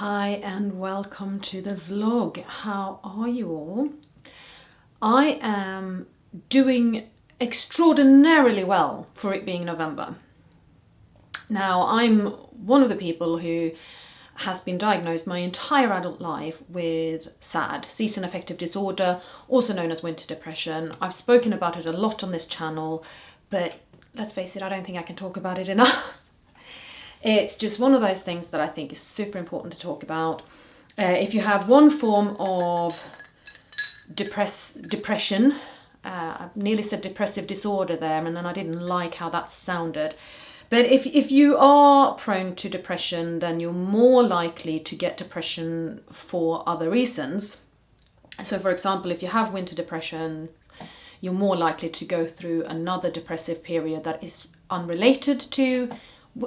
Hi and welcome to the vlog. How are you all? I am doing extraordinarily well for it being November. Now, I'm one of the people who has been diagnosed my entire adult life with SAD, season affective disorder, also known as winter depression. I've spoken about it a lot on this channel, but let's face it, I don't think I can talk about it enough. It's just one of those things that I think is super important to talk about. If you have one form of depression, I nearly said depressive disorder there, and then I didn't like how that sounded. But if you are prone to depression, then you're more likely to get depression for other reasons. So for example, if you have winter depression, you're more likely to go through another depressive period that is unrelated to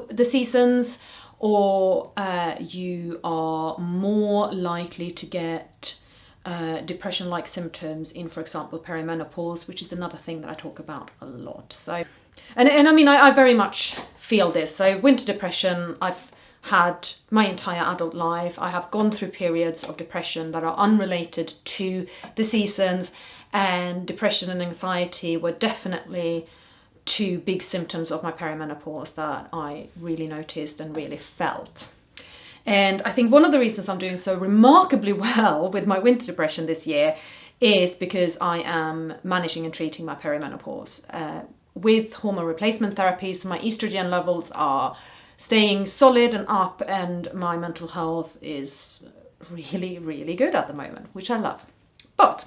the seasons, or you are more likely to get depression-like symptoms in, for example, perimenopause, which is another thing that I talk about a lot. So, and I mean, I very much feel this. So winter depression, I've had my entire adult life. I have gone through periods of depression that are unrelated to the seasons, and depression and anxiety were definitely two big symptoms of my perimenopause that I really noticed and really felt. And I think one of the reasons I'm doing so remarkably well with my winter depression this year is because I am managing and treating my perimenopause. With hormone replacement therapies, my estrogen levels are staying solid and up, and my mental health is really, really good at the moment, which I love. But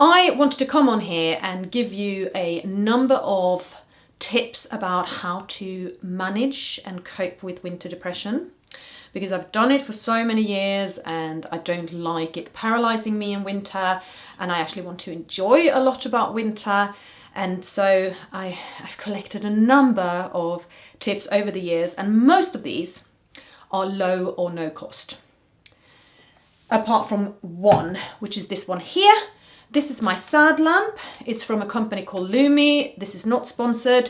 I wanted to come on here and give you a number of tips about how to manage and cope with winter depression, because I've done it for so many years and I don't like it paralyzing me in winter, and I actually want to enjoy a lot about winter. And so I've collected a number of tips over the years, and most of these are low or no cost. Apart from one, which is this one here. This is my SAD lamp. It's from a company called Lumie. This is not sponsored.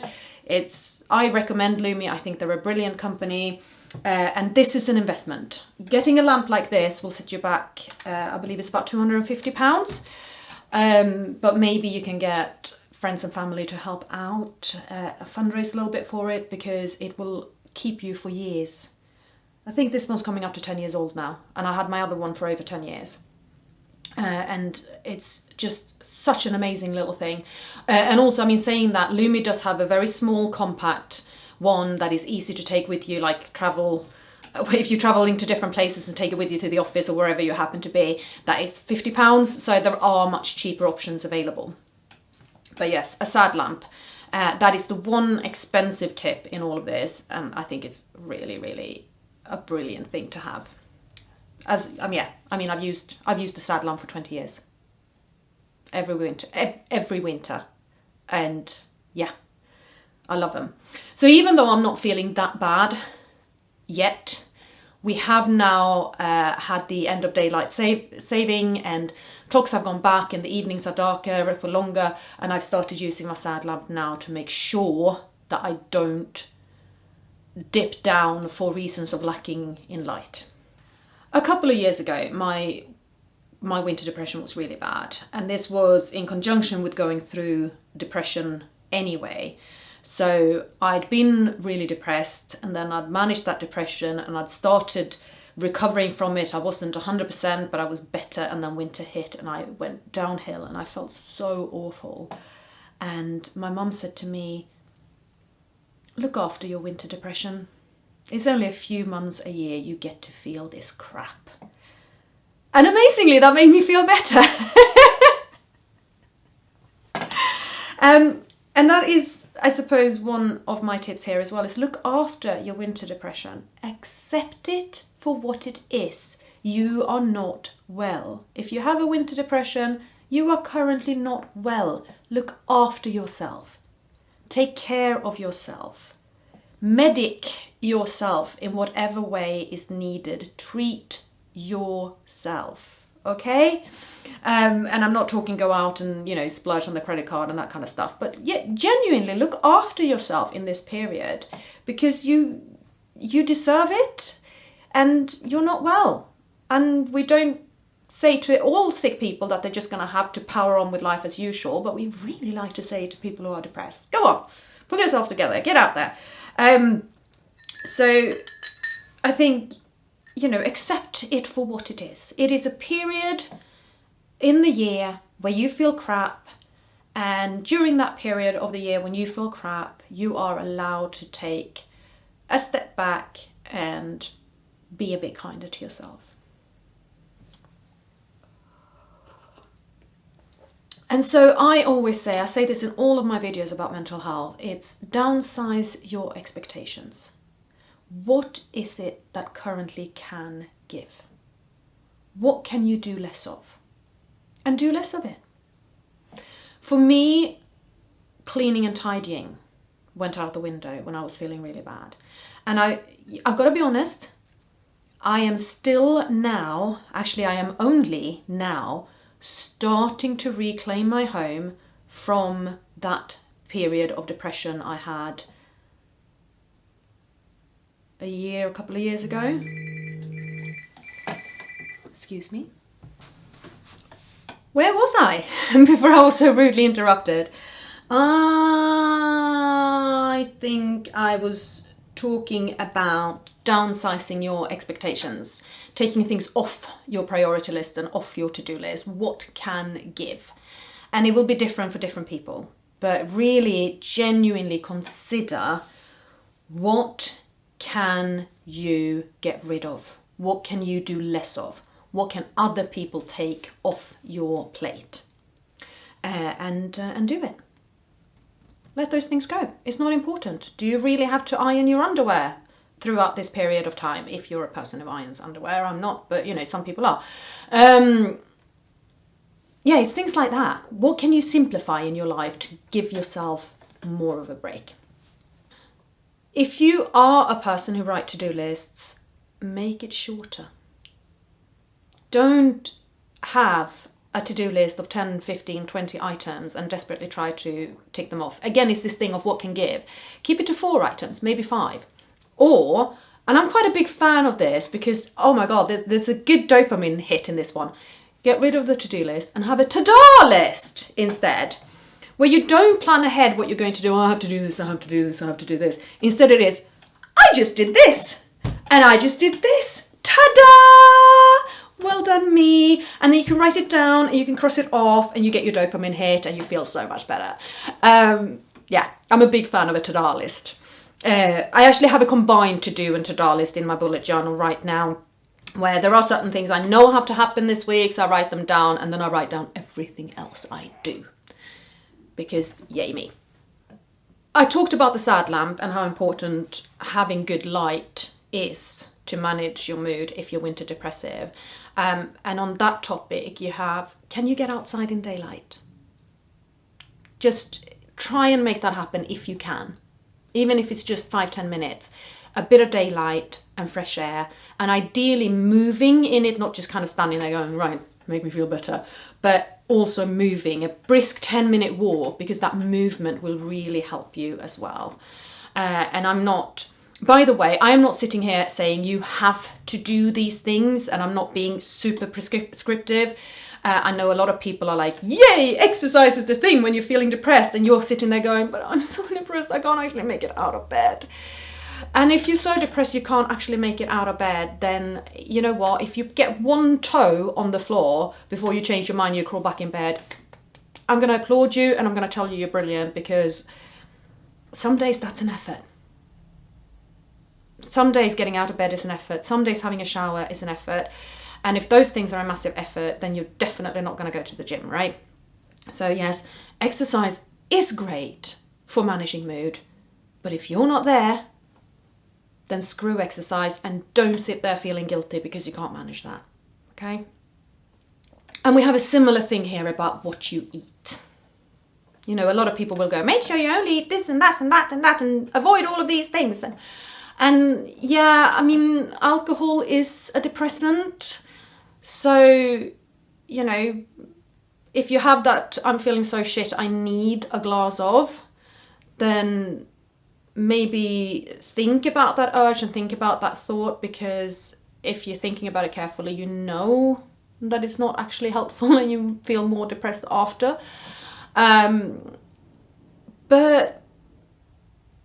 I recommend Lumie. I think they're a brilliant company. And this is an investment. Getting a lamp like this will set you back, I believe it's about £250. But maybe you can get friends and family to help out, fundraise a little bit for it, because it will keep you for years. I think this one's coming up to 10 years old now, and I had my other one for over 10 years. And it's just such an amazing little thing. And also, I mean, saying that, Lumie does have a very small, compact one that is easy to take with you, like if you're traveling to different places and take it with you to the office or wherever you happen to be. That is £50, so there are much cheaper options available. But yes, a SAD lamp. That is the one expensive tip in all of this, and I think it's really, really a brilliant thing to have. I've used the SAD lamp for 20 years. Every winter. And yeah, I love them. So even though I'm not feeling that bad yet, we have now had the end of daylight saving, and clocks have gone back and the evenings are darker for longer, and I've started using my SAD lamp now to make sure that I don't dip down for reasons of lacking in light. A couple of years ago, my winter depression was really bad, and this was in conjunction with going through depression anyway. So I'd been really depressed, and then I'd managed that depression and I'd started recovering from it. I wasn't 100%, but I was better, and then winter hit and I went downhill and I felt so awful. And my mum said to me, look after your winter depression. It's only a few months a year you get to feel this crap. And amazingly, that made me feel better. And that is, I suppose, one of my tips here as well, is look after your winter depression. Accept it for what it is. You are not well. If you have a winter depression, you are currently not well. Look after yourself. Take care of yourself. Medic yourself in whatever way is needed. Treat yourself, okay? And I'm not talking go out and, splurge on the credit card and that kind of stuff, but yeah, genuinely look after yourself in this period, because you deserve it. and you're not well. And we don't say to all sick people that they're just going to have to power on with life as usual, but we really like to say to people who are depressed, go on, pull yourself together, get out there. So I think, you know, accept it for what it is. It is a period in the year where you feel crap, and during that period of the year when you feel crap, you are allowed to take a step back and be a bit kinder to yourself. And so I always say, I say this in all of my videos about mental health, it's downsize your expectations. What is it that currently can give? What can you do less of? And do less of it. For me, cleaning and tidying went out the window when I was feeling really bad. And I've got to be honest, I am still now, actually I am only now, starting to reclaim my home from that period of depression I had a couple of years ago. Excuse me. Where was I before I was so rudely interrupted? I think I was talking about downsizing your expectations, taking things off your priority list and off your to-do list. What can give? And it will be different for different people, but really genuinely consider, what can you get rid of? What can you do less of? What can other people take off your plate? And do it. Let those things go. It's not important. Do you really have to iron your underwear throughout this period of time? If you're a person who irons underwear, I'm not, but you know, some people are. Yeah, it's things like that. What can you simplify in your life to give yourself more of a break? If you are a person who writes to-do lists, make it shorter. Don't have a to-do list of 10, 15, 20 items and desperately try to tick them off. Again, it's this thing of what can give. Keep it to 4 items, maybe 5. Or, and I'm quite a big fan of this because, oh my God, there's a good dopamine hit in this one. Get rid of the to-do list and have a ta-da list instead, where you don't plan ahead what you're going to do. Oh, I have to do this, I have to do this, I have to do this. Instead it is, I just did this and I just did this. Ta-da! Well done me. And then you can write it down and you can cross it off and you get your dopamine hit and you feel so much better. Yeah, I'm a big fan of a to-do list. I actually have a combined to-do and to-do list in my bullet journal right now, where there are certain things I know have to happen this week, so I write them down, and then I write down everything else I do. Because yay me. I talked about the sad lamp and how important having good light is to manage your mood if you're winter depressive. And on that topic you have, can you get outside in daylight? Just try and make that happen if you can. Even if it's just 5-10 minutes. A bit of daylight and fresh air, and ideally moving in it, not just kind of standing there going, right, make me feel better, but also moving, a brisk 10-minute walk, because that movement will really help you as well. And I'm not, by the way, I am not sitting here saying you have to do these things, and I'm not being super prescriptive. I know a lot of people are like, yay, exercise is the thing when you're feeling depressed, and you're sitting there going, but I'm so depressed, I can't actually make it out of bed. And if you're so depressed you can't actually make it out of bed, then you know what, if you get one toe on the floor before you change your mind, you crawl back in bed, I'm going to applaud you and I'm going to tell you you're brilliant, because some days that's an effort. Some days getting out of bed is an effort. Some days having a shower is an effort. And if those things are a massive effort, then you're definitely not going to go to the gym, right? So yes, exercise is great for managing mood, but if you're not there, then screw exercise, and don't sit there feeling guilty because you can't manage that, okay? And we have a similar thing here about what you eat. You know, a lot of people will go, make sure you only eat this and that and that and that and avoid all of these things. And yeah, I mean, alcohol is a depressant. So, you know, if you have that, I'm feeling so shit, I need a glass of, then maybe think about that urge and think about that thought, because if you're thinking about it carefully, you know that it's not actually helpful and you feel more depressed after. But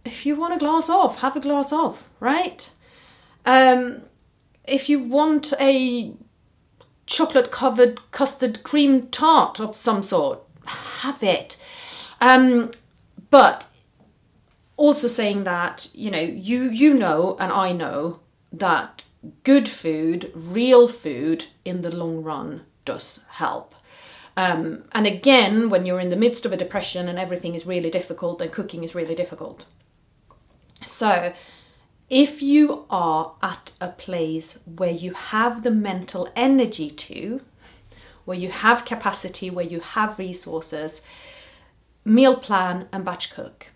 if you want a glass off, have a glass off, right? If you want a chocolate covered custard cream tart of some sort, have it. But also saying that, you know, and I know that good food, real food in the long run does help. And again, when you're in the midst of a depression and everything is really difficult, then cooking is really difficult. So if you are at a place where you have the mental energy to, where you have capacity, where you have resources, meal plan and batch cook.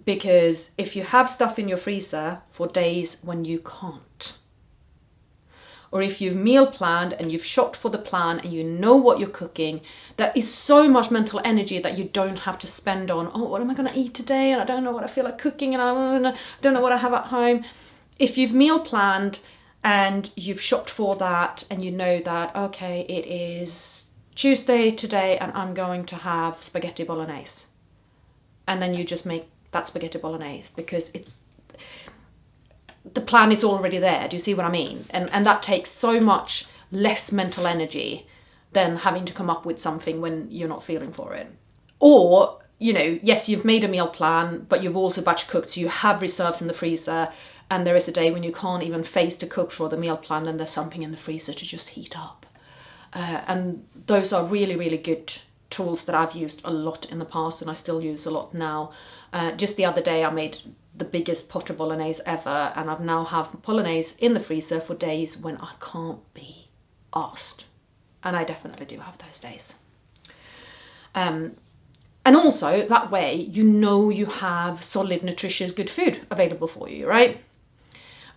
Because if you have stuff in your freezer for days when you can't, or if you've meal planned and you've shopped for the plan and you know what you're cooking, that is so much mental energy that you don't have to spend on, oh, what am I going to eat today? And I don't know what I feel like cooking and I don't know what I have at home. If you've meal planned and you've shopped for that and you know that, okay, it is Tuesday today and I'm going to have spaghetti bolognese. And then you just make that spaghetti bolognese because the plan is already there. Do you see what I mean? And that takes so much less mental energy than having to come up with something when you're not feeling for it. Or, yes, you've made a meal plan, but you've also batch cooked, so you have reserves in the freezer, and there is a day when you can't even face to cook for the meal plan, and there's something in the freezer to just heat up. And those are really, really good tools that I've used a lot in the past, and I still use a lot now. Just the other day I made the biggest pot of bolognese ever, and I've now have bolognese in the freezer for days when I can't be asked. And I definitely do have those days. And also that way, you have solid, nutritious, good food available for you, right?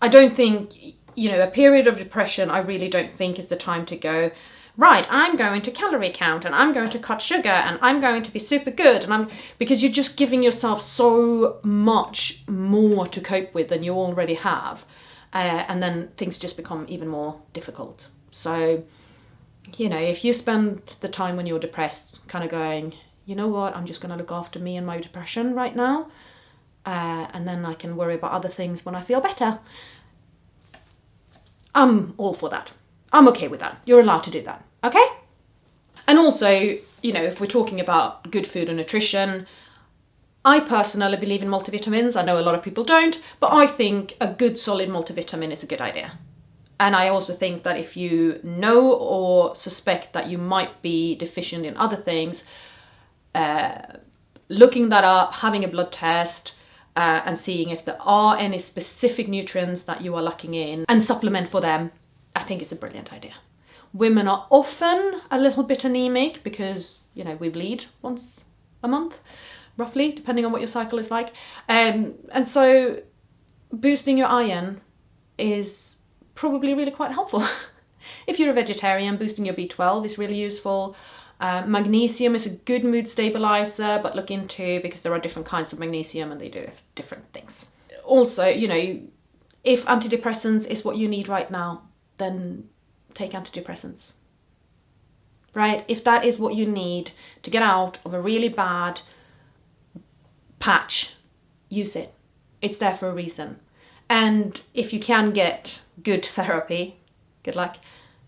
I don't think, a period of depression, I really don't think is the time to go, right, I'm going to calorie count and I'm going to cut sugar and I'm going to be super good. Because you're just giving yourself so much more to cope with than you already have. And then things just become even more difficult. So, if you spend the time when you're depressed kind of going, you know what, I'm just going to look after me and my depression right now. And then I can worry about other things when I feel better. I'm all for that. I'm okay with that. You're allowed to do that. Okay? And also, if we're talking about good food and nutrition, I personally believe in multivitamins. I know a lot of people don't, but I think a good solid multivitamin is a good idea. And I also think that if you know or suspect that you might be deficient in other things, looking that up, having a blood test, and seeing if there are any specific nutrients that you are lacking in and supplement for them, I think it's a brilliant idea. Women are often a little bit anemic because, we bleed once a month, roughly, depending on what your cycle is like. And so boosting your iron is probably really quite helpful. If you're a vegetarian, boosting your B12 is really useful. Magnesium is a good mood stabilizer, but look into, because there are different kinds of magnesium and they do different things. Also, if antidepressants is what you need right now, then take antidepressants. Right? If that is what you need to get out of a really bad patch, use it. It's there for a reason. And if you can get good therapy, good luck,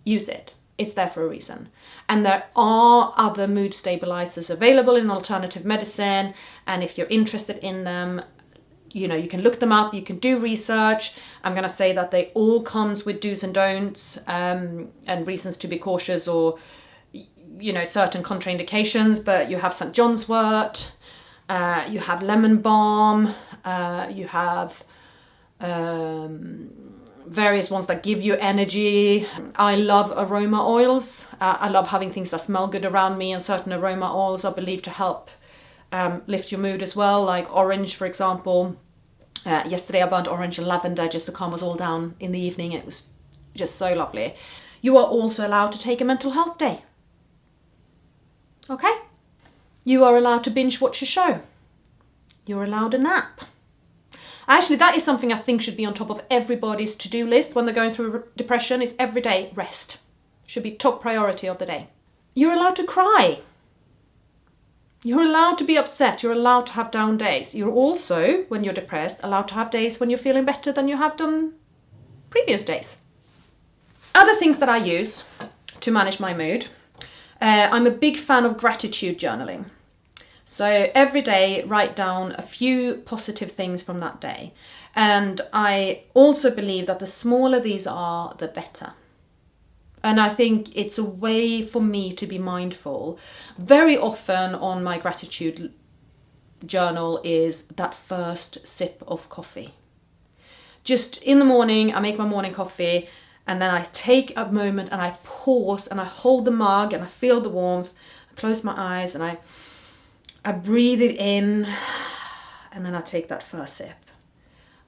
use it. It's there for a reason. And there are other mood stabilizers available in alternative medicine. And if you're interested in them, you can look them up, you can do research. I'm going to say that they all comes with do's and don'ts, and reasons to be cautious, or, certain contraindications. But you have St. John's wort, you have lemon balm, you have various ones that give you energy. I love aroma oils. I love having things that smell good around me, and certain aroma oils are believed to help lift your mood as well, like orange, for example. Yesterday I burnt orange and lavender just to calm us all down in the evening. It was just so lovely. You are also allowed to take a mental health day. Okay? You are allowed to binge watch a show. You're allowed a nap. Actually, that is something I think should be on top of everybody's to-do list when they're going through depression, is every day rest. Should be top priority of the day. You're allowed to cry. You're allowed to be upset. You're allowed to have down days. You're also, when you're depressed, allowed to have days when you're feeling better than you have done previous days. Other things that I use to manage my mood. I'm a big fan of gratitude journaling. So every day, write down a few positive things from that day. And I also believe that the smaller these are, the better. And I think it's a way for me to be mindful. Very often on my gratitude journal is that first sip of coffee. Just in the morning, I make my morning coffee, and then I take a moment and I pause and I hold the mug and I feel the warmth. I close my eyes and I breathe it in, and then I take that first sip.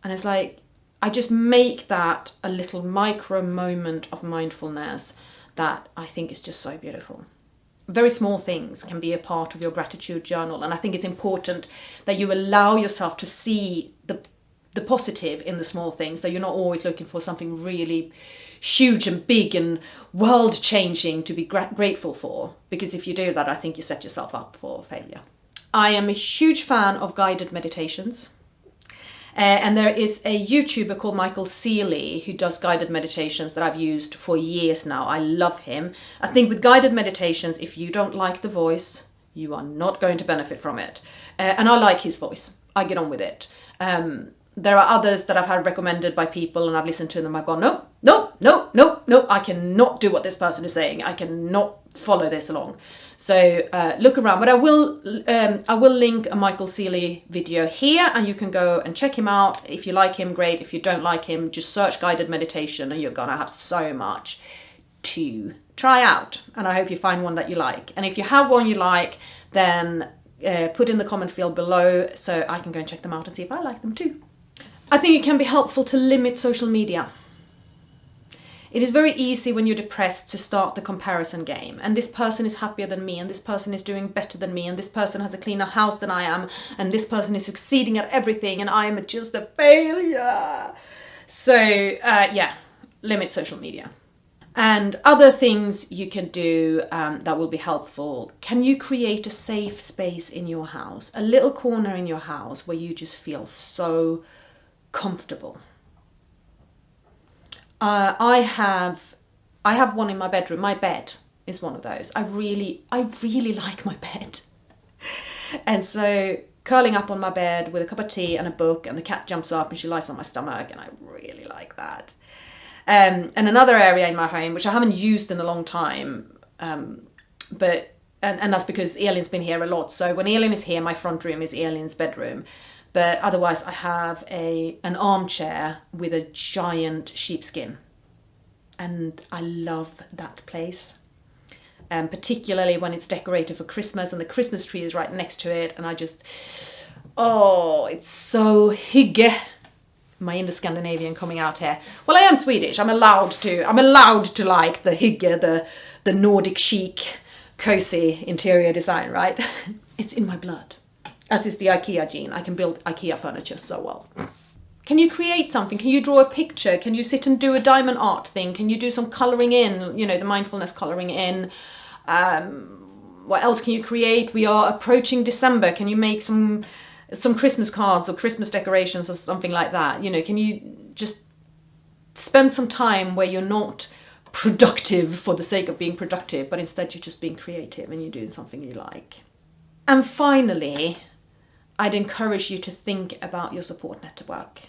And it's like, I just make that a little micro moment of mindfulness that I think is just so beautiful. Very small things can be a part of your gratitude journal, and I think it's important that you allow yourself to see the positive in the small things, that you're not always looking for something really huge and big and world-changing to be grateful for, because if you do that, I think you set yourself up for failure. I am a huge fan of guided meditations. And there is a YouTuber called Michael Seeley who does guided meditations that I've used for years now. I love him. I think with guided meditations, if you don't like the voice, you are not going to benefit from it. And I like his voice. I get on with it. There are others that I've had recommended by people and I've listened to them. I've gone, no, I cannot do what this person is saying. I cannot follow this along. So look around, but I will link a Michael Seeley video here, and you can go and check him out. If you like him, great. If you don't like him, just search guided meditation and you're gonna have so much to try out. And I hope you find one that you like. And if you have one you like, then put in the comment field below so I can go and check them out and see if I like them too. I think it can be helpful to limit social media. It is very easy when you're depressed to start the comparison game. And this person is happier than me, and this person is doing better than me, and this person has a cleaner house than I am, and this person is succeeding at everything, and I'm just a failure. So yeah, limit social media. And other things you can do that will be helpful. Can you create a safe space in your house? A little corner in your house where you just feel so comfortable. I have one in my bedroom. My bed is one of those. I really like my bed. And so curling up on my bed with a cup of tea and a book, and the cat jumps up and she lies on my stomach, and I really like that. And another area in my home, which I haven't used in a long time, but that's because Elin's been here a lot. So when Elin is here, my front room is Elin's bedroom. But otherwise I have an armchair with a giant sheepskin. And I love that place. Particularly when it's decorated for Christmas and the Christmas tree is right next to it. And I just, it's so hygge. My inner Scandinavian coming out here. Well, I am Swedish. I'm allowed to like the hygge, the Nordic chic, cozy interior design, right? It's in my blood. As is the IKEA gene. I can build IKEA furniture so well. Can you create something? Can you draw a picture? Can you sit and do a diamond art thing? Can you do some colouring in? You know, the mindfulness colouring in. What else can you create? We are approaching December. Can you make some Christmas cards or Christmas decorations or something like that? You know, can you just spend some time where you're not productive for the sake of being productive, but instead you're just being creative and you're doing something you like? And finally, I'd encourage you to think about your support network.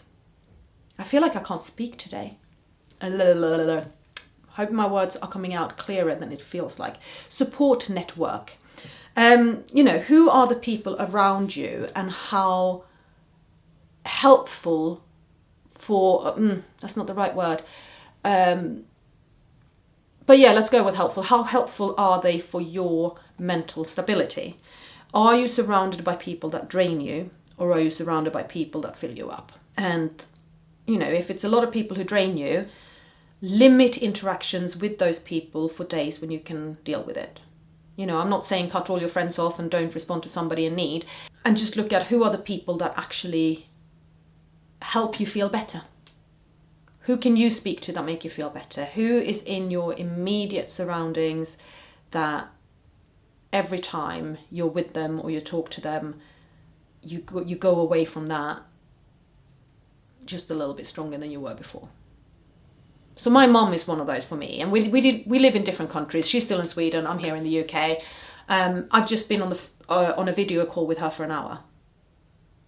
I feel like I can't speak today. Hope my words are coming out clearer than it feels like. Support network. You know, who are the people around you and how helpful that's not the right word. But yeah, let's go with helpful. How helpful are they for your mental stability? Are you surrounded by people that drain you, or are you surrounded by people that fill you up? And, you know, if it's a lot of people who drain you, limit interactions with those people for days when you can deal with it. You know, I'm not saying cut all your friends off and don't respond to somebody in need, and just look at who are the people that actually help you feel better? Who can you speak to that make you feel better? Who is in your immediate surroundings that every time you're with them or you talk to them, you go away from that just a little bit stronger than you were before? So my mum is one of those for me, and we live in different countries. She's still in Sweden, I'm here in the UK. I've just been on a video call with her for an hour.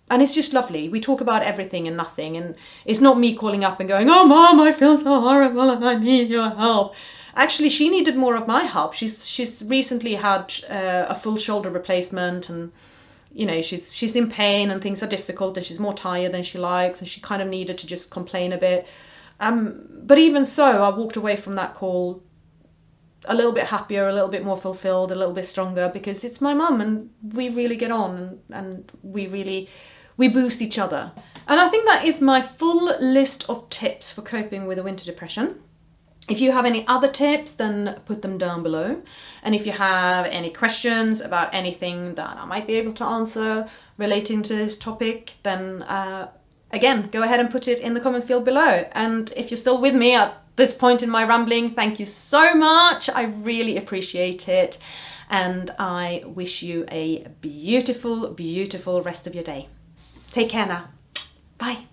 And it's just lovely. We talk about everything and nothing. And it's not me calling up and going, oh, Mom, I feel so horrible and I need your help. Actually, she needed more of my help. She's recently had a full shoulder replacement, and, you know, she's in pain and things are difficult and she's more tired than she likes, and she kind of needed to just complain a bit. But even so, I walked away from that call a little bit happier, a little bit more fulfilled, a little bit stronger, because it's my mum and we really get on, and we boost each other. And I think that is my full list of tips for coping with a winter depression. If you have any other tips, then put them down below. And if you have any questions about anything that I might be able to answer relating to this topic, then again, go ahead and put it in the comment field below. And if you're still with me at this point in my rambling, thank you so much. I really appreciate it. And I wish you a beautiful, beautiful rest of your day. Take care now. Bye.